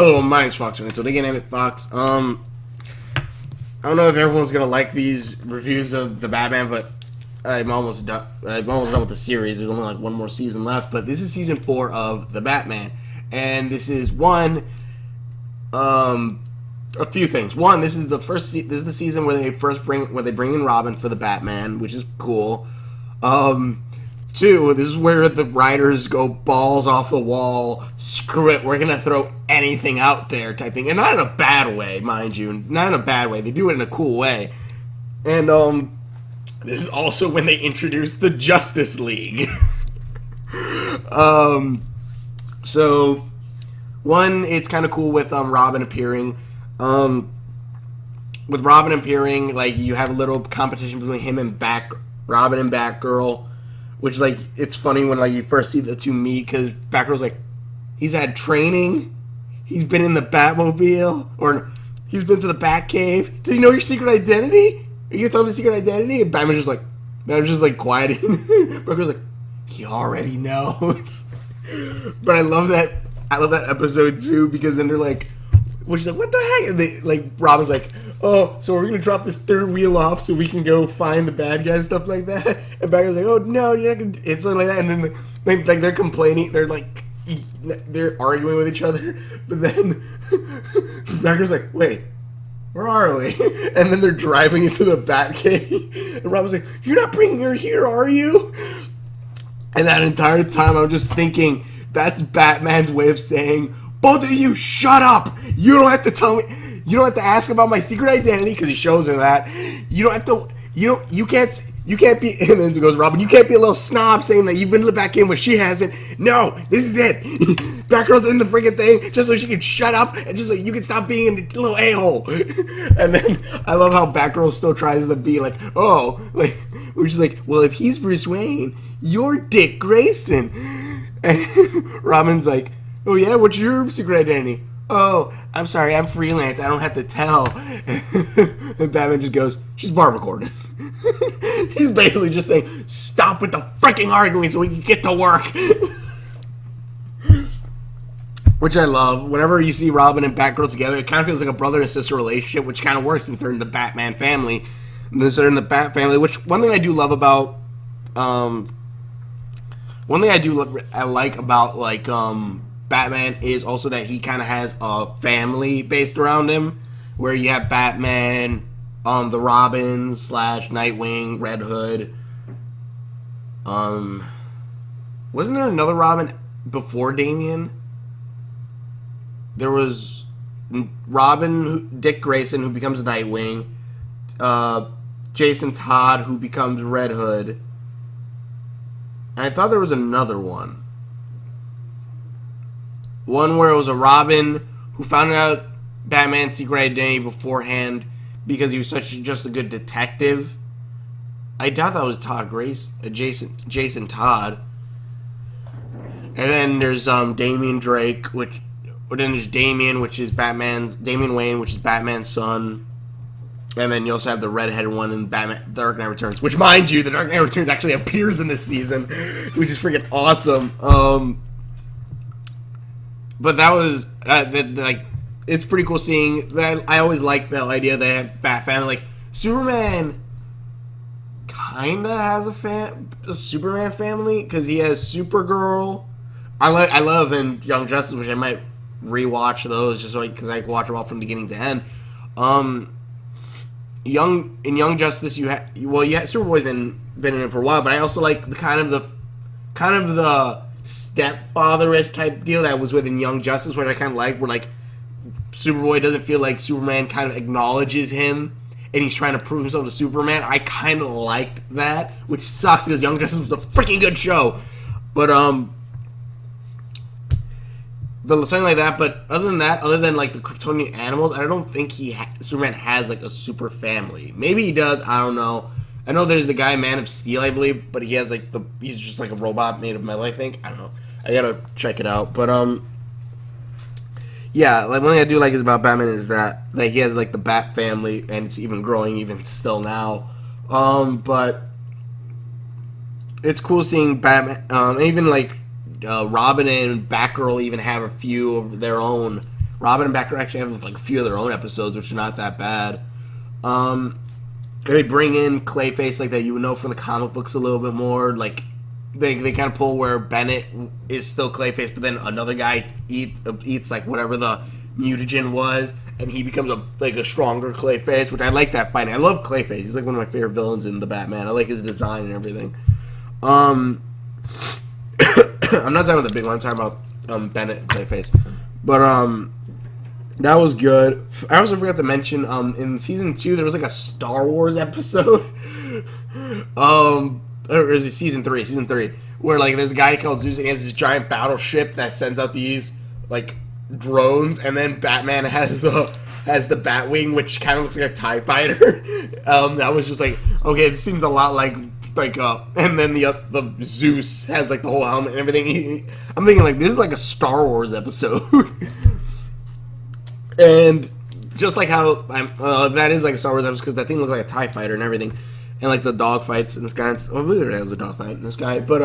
Oh, my name's Fox, so they can name it Fox. I don't know if everyone's gonna like these reviews of the Batman, but I'm almost done. I'm almost done with the series. There's only like one more season left, but this is season 4 of the Batman, and this is a few things. One, this is the first. This is the season where they bring in Robin for the Batman, which is cool. Two, this is where the writers go balls off the wall. Screw it, we're gonna throw anything out there type thing, and not in a bad way, mind you. Not in a bad way. They do it in a cool way. And this is also when they introduce the Justice League. So one, it's kind of cool with Robin appearing. With Robin appearing, like you have a little competition between him and Robin and Batgirl. Which, like, it's funny when, like, you first see the two meet, because Batgirl's like, he's had training, he's been in the Batmobile, or he's been to the Batcave. Does he know your secret identity? Are you gonna tell him his secret identity? And Batman's just like quieting. Batgirl's like, he already knows. But I love that episode, too, because then they're like, well, she's like, what the heck? And they, like, Robin's like, oh, so we're gonna drop this third wheel off so we can go find the bad guy and stuff like that. And Batman's like, oh no, you're not gonna. It's something like that. And then they're complaining. They're like, they're arguing with each other. But then Batman's like, wait, where are we? And then they're driving into the Batcave. And Robin's like, you're not bringing her here, are you? And that entire time, I'm just thinking, that's Batman's way of saying, both of you, shut up! You don't have to tell me. You don't have to ask about my secret identity, because he shows her that. You don't have to. You can't be. And then goes Robin. You can't be a little snob saying that you've been to the back in when she hasn't. No, this is it. Batgirl's in the freaking thing just so she can shut up and just so you can stop being a little a-hole. And then I love how Batgirl still tries to be like, oh, like, which is like, well, if he's Bruce Wayne, you're Dick Grayson. And Robin's like, oh yeah, what's your secret identity? Oh, I'm sorry, I'm freelance. I don't have to tell. And Batman just goes, she's Barbara Gordon. He's basically just saying, stop with the freaking arguing so we can get to work. Which I love. Whenever you see Robin and Batgirl together, it kind of feels like a brother and sister relationship, which kind of works since they're in the Batman family. And they're in the Bat family, which one thing I do love about, I like about, like, Batman is also that he kind of has a family based around him, where you have Batman, the Robins / Nightwing, Red Hood. Wasn't there another Robin before Damian? There was Robin, Dick Grayson, who becomes Nightwing, Jason Todd, who becomes Red Hood, and I thought there was another one. One where it was a Robin who found out Batman's secret identity beforehand because he was just a good detective. I doubt that was Jason Todd. And then there's Damian Drake, then there's Damian Wayne, which is Batman's son. And then you also have the redheaded one in Batman Dark Knight Returns, which, mind you, the Dark Knight Returns actually appears in this season, which is freaking awesome. But that was, like, it's pretty cool seeing that. I always liked the idea they had Bat family. Like, Superman kinda has a Superman family, because he has Supergirl. I love in Young Justice, which I might rewatch those just so because I can watch them all from beginning to end. In Young Justice, you had Superboy's been in it for a while, but I also like the kind of the stepfather-ish type deal that was within Young Justice, which I kind of like, where, like, Superboy doesn't feel like Superman kind of acknowledges him, and he's trying to prove himself to Superman. I kind of liked that, which sucks because Young Justice was a freaking good show. But, something like that. But other than, like, the Kryptonian animals, I don't think Superman has, like, a super family. Maybe he does, I don't know. I know there's the guy Man of Steel, I believe, but he has, like, he's just like a robot made of metal, I think. I don't know. I gotta check it out. But, yeah, like, one thing I do like is about Batman is that he has, like, the Bat family, and it's even growing even still now. But it's cool seeing Batman, even, like, Robin and Batgirl even have a few of their own Robin and Batgirl actually have like a few of their own episodes, which are not that bad. They bring in Clayface like that you would know from the comic books a little bit more. Like they kind of pull where Bennett is still Clayface, but then another guy eats like whatever the mutagen was, and he becomes a stronger Clayface, which I like that fighting. I love Clayface. He's like one of my favorite villains in the Batman. I like his design and everything. I'm not talking about the big one. I'm talking about Bennett and Clayface. But that was good. I also forgot to mention in season 2 there was like a Star Wars episode. Or is it season 3? Season 3, where like there's a guy called Zeus and he has this giant battleship that sends out these like drones, and then Batman has the Batwing, which kind of looks like a TIE fighter. That was just like, okay, it seems a lot like and then the Zeus has like the whole helmet and everything. I'm thinking like this is like a Star Wars episode. And just like how that is like a Star Wars episode, because that thing looks like a TIE fighter and everything, and like the dog fights in this guy. I believe there was a dog fight in this guy, but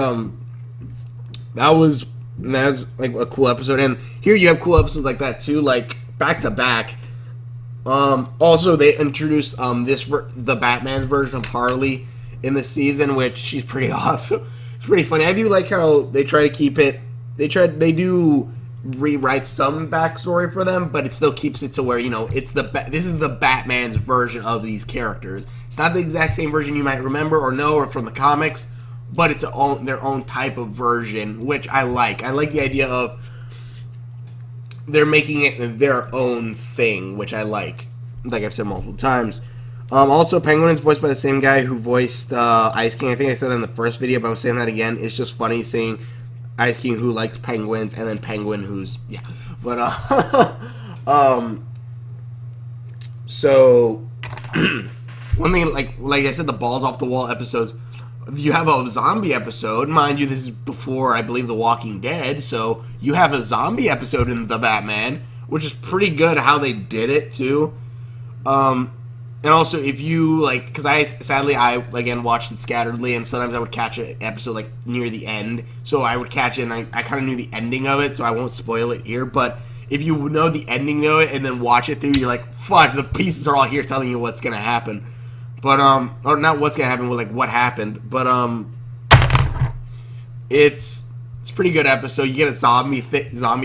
that was like a cool episode. And here you have cool episodes like that too, like back to back. Also, they introduced the Batman's version of Harley in this season, which she's pretty awesome. It's pretty funny. I do like how they try to keep it. They do rewrite some backstory for them, but it still keeps it to where, you know, it's this is the Batman's version of these characters. It's not the exact same version you might remember or know or from the comics, but it's their own type of version, which I like. I like the idea of they're making it their own thing, which I like I've said multiple times. Also, Penguin is voiced by the same guy who voiced Ice King. I think I said that in the first video, but I'm saying that again. It's just funny seeing Ice King who likes penguins, and then Penguin who's, yeah. But, so, one thing, like I said, the balls off the wall episodes, you have a zombie episode. Mind you, this is before, I believe, The Walking Dead, so you have a zombie episode in The Batman, which is pretty good how they did it, too. And also, if you, like, because I again, watched it scatteredly, and sometimes I would catch an episode, like, near the end, so I would catch it, and I kind of knew the ending of it, so I won't spoil it here, but if you know the ending of it, and then watch it through, you're like, fuck, the pieces are all here telling you what's gonna happen. But, or not what's gonna happen, but, like, what happened, but, it's a pretty good episode. You get a zombie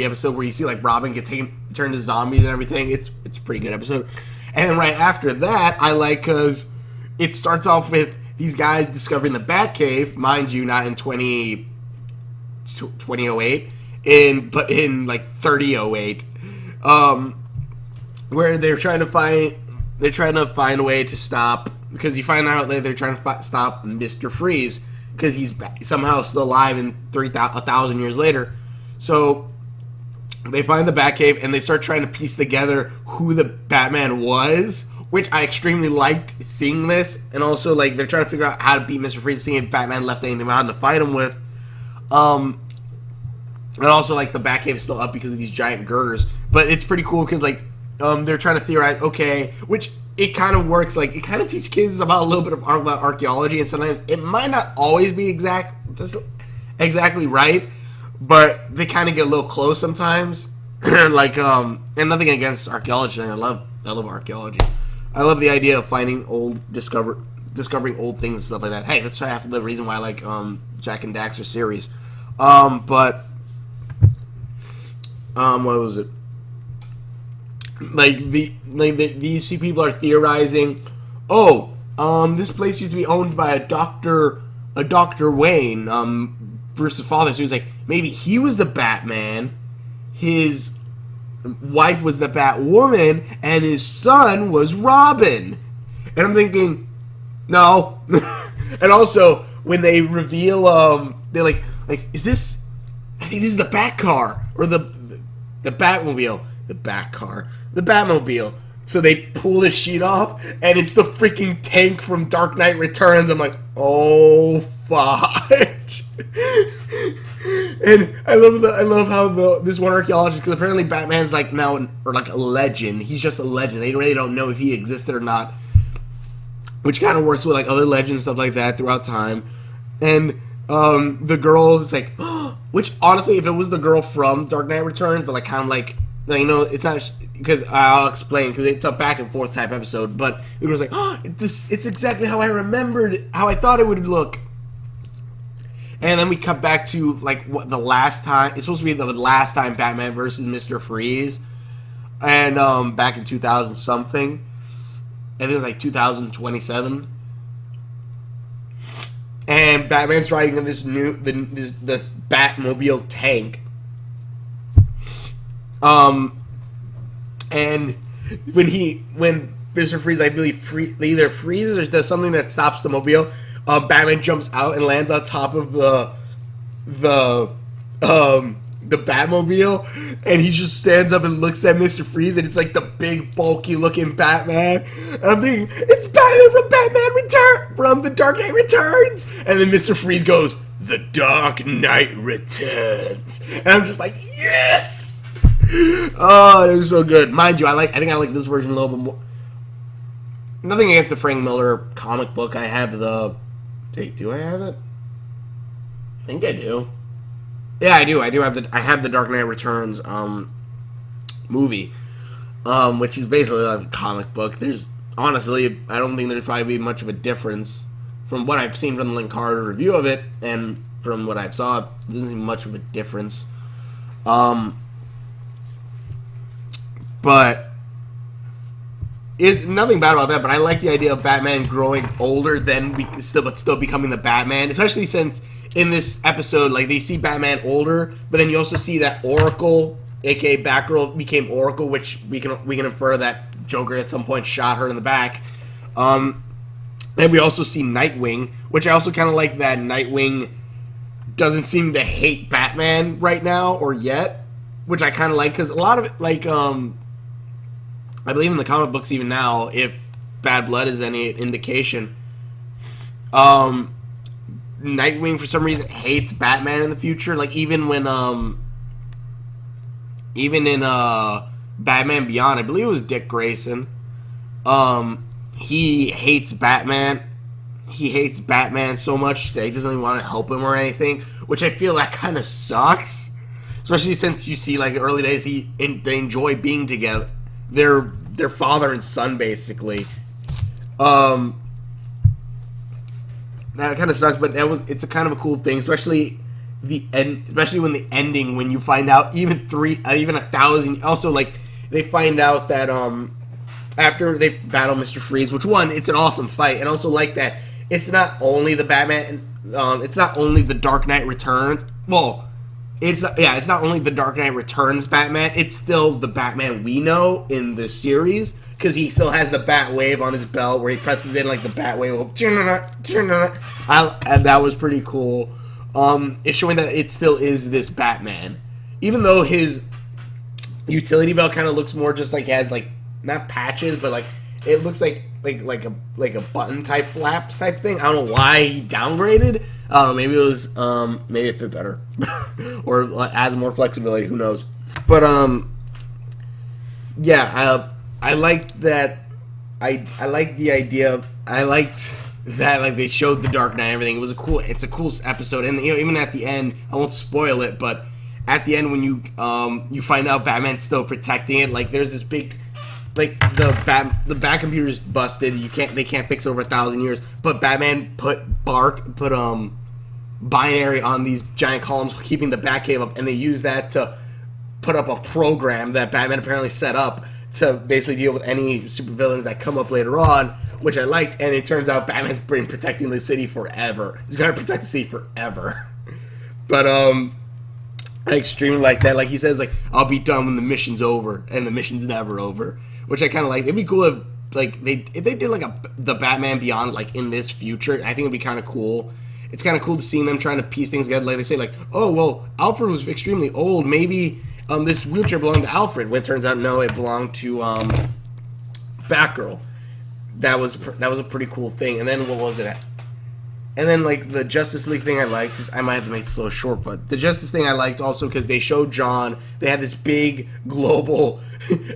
episode where you see, like, Robin get turned to zombies and everything. It's a pretty good episode. And then right after that, I like because it starts off with these guys discovering the Batcave, mind you, not in 2008, but in like 3008, where they're trying to find a way to stop, because you find out that they're trying to stop Mr. Freeze because he's somehow still alive in 1,000 years later. So they find the Batcave, and they start trying to piece together who the Batman was, which I extremely liked seeing this. And also, like, they're trying to figure out how to beat Mr. Freeze, seeing if Batman left anything behind to fight him with. And also, like, the Batcave is still up because of these giant girders. But it's pretty cool because, like, they're trying to theorize, okay, which it kind of works. Like, it kind of teaches kids about a little bit about archaeology, and sometimes it might not always be exactly right. But they kind of get a little close sometimes. Like, and nothing against archaeology. I love archaeology. I love the idea of finding discovering old things and stuff like that. Hey, that's half the reason why I like Jack and Daxter series. But what was it? Like these two people are theorizing. Oh, this place used to be owned by a Dr. Wayne. Bruce's father, so he's like, maybe he was the Batman, his wife was the Batwoman, and his son was Robin. And I'm thinking, no. And also, when they reveal, they're like, is this? I think this is the Batcar or the Batmobile, the Batmobile. So they pull the sheet off, and it's the freaking tank from Dark Knight Returns. I'm like, oh fudge. And I love how this one archaeologist, because apparently Batman's like now like a legend. He's just a legend. They really don't know if he existed or not, which kind of works with like other legends and stuff like that throughout time. And the girl is like, which honestly, if it was the girl from Dark Knight Returns, but like kind of like Like, you know, it's not because I'll explain because it's a back and forth type episode. But it was like, oh, it's exactly how I remembered, how I thought it would look. And then we cut back to like what the last time it's supposed to be the last time Batman versus Mr. Freeze, and back in 2000 something. I think it was like 2027. And Batman's riding in this the Batmobile tank. And when Mr. Freeze, I believe, either freezes or does something that stops the mobile, Batman jumps out and lands on top of the Batmobile, and he just stands up and looks at Mr. Freeze, and it's like the big, bulky looking Batman. And I'm thinking, it's Batman from The Dark Knight Returns, and then Mr. Freeze goes, "The Dark Knight Returns," and I'm just like, yes. Oh, it was so good. Mind you, I think I like this version a little bit more. Nothing against the Frank Miller comic book. I have the. Wait, do I have it? I think I do. Yeah, I do. I have the Dark Knight Returns movie, which is basically like a comic book. There's honestly, I don't think there's probably be much of a difference from what I've seen from the Link Carter review of it, and from what I saw, there doesn't seem much of a difference. But it's nothing bad about that. But I like the idea of Batman growing older but still becoming the Batman, especially since in this episode, like, they see Batman older, but then you also see that Oracle, aka Batgirl, became Oracle, which we can infer that Joker at some point shot her in the back. And we also see Nightwing, which I also kind of like that Nightwing doesn't seem to hate Batman right now or yet, which I kind of like, because a lot of it, like, I believe in the comic books even now, if Bad Blood is any indication, Nightwing for some reason hates Batman in the future. Like, even when even in Batman Beyond, I believe it was Dick Grayson, he hates Batman. He hates Batman so much that he doesn't even want to help him or anything, which I feel that kind of sucks. Especially since you see, like, early days, they enjoy being together. They're father and son, basically. That kind of sucks, but it's a kind of a cool thing, especially when the ending, when you find out even 1,000. Also, like, they find out that after they battle Mr. Freeze, which, one, it's an awesome fight, and also like that it's not only the Batman, it's not only the Dark Knight Returns. Well, it's not only the Dark Knight Returns Batman, it's still the Batman we know in the series, because he still has the bat wave on his belt where he presses in, like, the bat wave, and that was pretty cool. It's showing that it still is this Batman, even though his utility belt kind of looks more just like, has, like, not patches, but, like, it looks like a button type flaps type thing. I don't know why he downgraded. Maybe it was maybe it fit better or adds more flexibility. Who knows? But yeah, I liked that. I liked the idea. I liked that, like, they showed the Dark Knight and everything. It's a cool episode, and, you know, even at the end, I won't spoil it, but at the end when you find out Batman's still protecting it, like, there's this big, like, the bat computer's busted. They can't fix it over 1,000 years. But Batman put binary on these giant columns, keeping the Batcave up, and they use that to put up a program that Batman apparently set up to basically deal with any supervillains that come up later on, which I liked. And it turns out Batman's been protecting the city forever. He's gonna protect the city forever. But I extremely like that. Like, he says, like, I'll be done when the mission's over, and the mission's never over. Which I kind of like. It'd be cool if, like, if they did, like, the Batman Beyond, like, in this future. I think it'd be kind of cool. It's kind of cool to see them trying to piece things together. Like, they say, like, oh, well, Alfred was extremely old. Maybe this wheelchair belonged to Alfred. When it turns out, no, it belonged to Batgirl. That was a pretty cool thing. And then what was it? And then, like, the Justice League thing I liked is, I might have to make this a little short, but the Justice thing I liked also because they showed John. They had this big global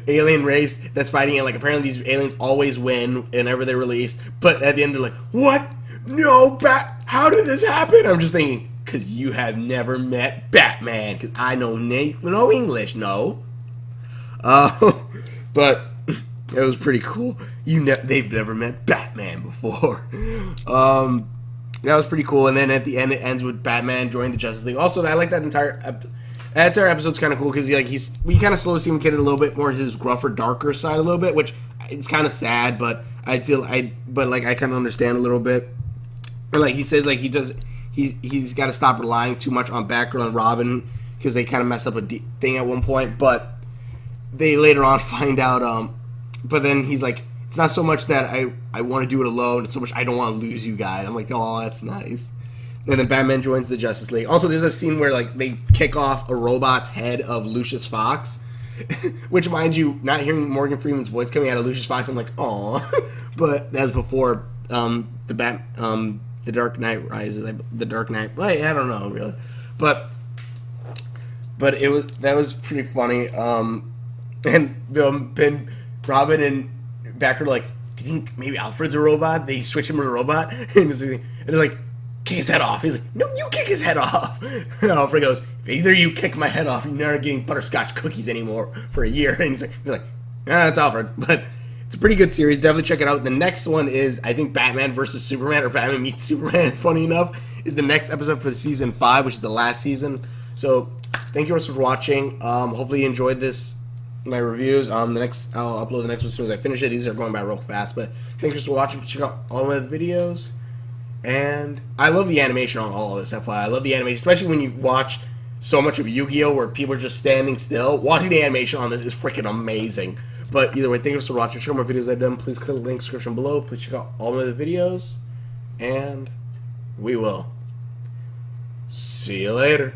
alien race that's fighting, and, like, apparently these aliens always win whenever they're released. But at the end, they're like, "What? No, how did this happen?" I'm just thinking, because you have never met Batman. Because I know no English. No. But it was pretty cool. They've never met Batman before. That was pretty cool. And then at the end, it ends with Batman joining the Justice League. Also, I like that entire episode's kind of cool because we kind of slowly see him get a little bit more his gruffer, darker side a little bit, which it's kind of sad, but I kind of understand a little bit. And like he says, like he's got to stop relying too much on Batgirl and Robin because they kind of mess up a thing at one point, but they later on find out. But then he's like, it's not so much that I want to do it alone, it's so much I don't want to lose you guys. I'm like, oh, that's nice. And then Batman joins the Justice League. Also, there's a scene where like they kick off a robot's head of Lucius Fox, which, mind you, not hearing Morgan Freeman's voice coming out of Lucius Fox, I'm like, oh. But that was before the Dark Knight Rises, the Dark Knight. Well, I don't know really, but that was pretty funny. And Ben, Robin, and Batgirl are like, do you think maybe Alfred's a robot? They switch him to a robot, and they're like, kick his head off. He's like, no, you kick his head off. And Alfred goes, if either you kick my head off, you're never getting butterscotch cookies anymore for a year. And they're like, that's Alfred. But it's a pretty good series. Definitely check it out. The next one is, I think, Batman versus Superman, or Batman meets Superman, funny enough, is the next episode for season 5, which is the last season. So thank you guys for watching. Hopefully you enjoyed my reviews. I'll upload the next one as soon as I finish it. These are going by real fast, but thank you for watching. Check out all my videos. And I love the animation on all of this, FYI. I love the animation, especially when you watch so much of Yu-Gi-Oh! Where people are just standing still. Watching the animation on this is freaking amazing. But either way, thank you for watching. Check out my videos I've done. Please click the link in the description below. Please check out all my videos. And we will see you later.